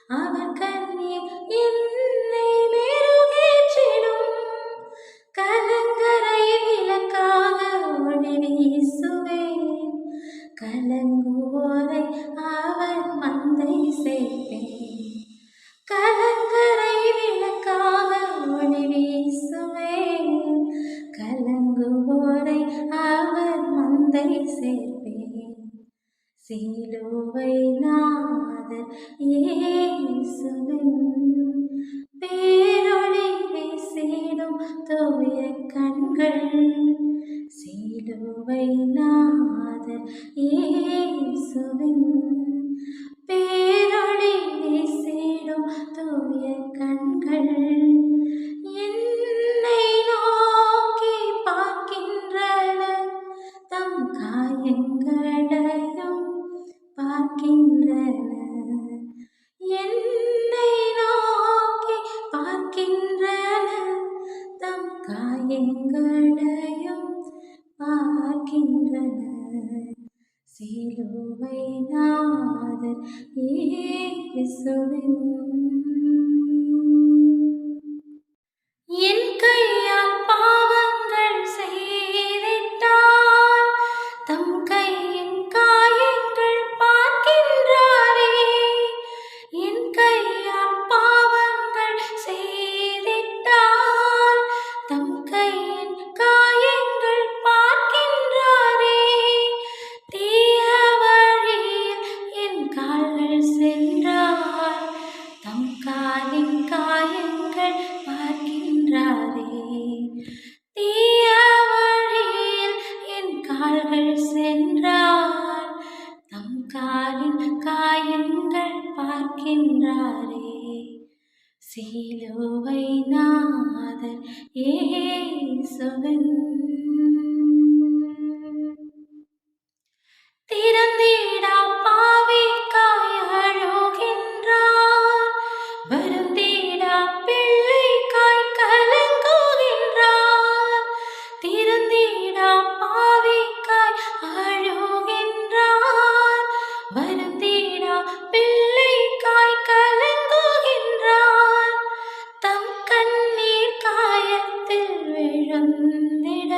அவர் கண்ணீர் என்னை மெருகேற்றிடும். கலங்கரையில் விளக்காக ஒளி வீசுவேன். கலங்குவோரை அவர் மந்தை சேர்ப்பேன். கலங்கரை விளக்காக ஒளி வீசுவேன். கலங்குவோரை அவர் மந்தை சேர்ப்பேன். சிலுவை நாதர் இயேசுவின் பேரொளி வீசிடும் தூய கண்கள். சிலுவை நாதர் இயேசுவின் பேரொளி வீசிடும் தூய கண்கள். என்னை நோக்கி பார்க்கின்றன, தம் காயங்களையும் பார்க்கின்றன. என்னை நோக்கி பார்க்கின்றன, தம் காயங்களையும் பார்க்கின்றன. சிலுவை நாதர் இயேசுவின் என் கையால் பாவங்கள் செய்திட்டால் தம் கையின் காயங்கள் பார்க்கின்றாரே. என் கையால் பாவங்கள் செய்திட்டால் தம் கையின் காயங்கள் பார்க்கின்றாரே. தீய வழியில் என் கால்கள் சென்றால் தம் காலின் காயங்கள் பார்க்கின்றாரே. தீய வழியில் என் கால்கள் சென்றால் தம் காலின் காயங்கள் பார்க்கின்றாரே. சிலுவை நாதர் இயேசுவின் திறந்திடா பாவிக்காய் அழுகின்றார். வருந்திடா பிள்ளைக்காய் கலங்குகின்றார். திறந்திடா பாவிக்காய் அழுகின்றார். வருந்திடா பிள்ளைக்காய் கலங்குகின்றார். தம் கண்ணீர் காயத்தில் விழுந்திட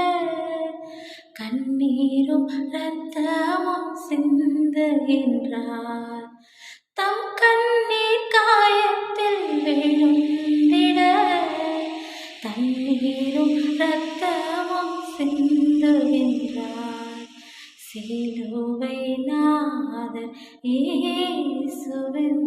கண்ணீரும் இரத்தமும் சிந்துகின்றார். தம் கண்ணீர் காயத்தில் விழுந்திட தண்ணீரும் இரத்தமும் சிந்துகின்றார். சிலுவை நாதர் இயேசுவின்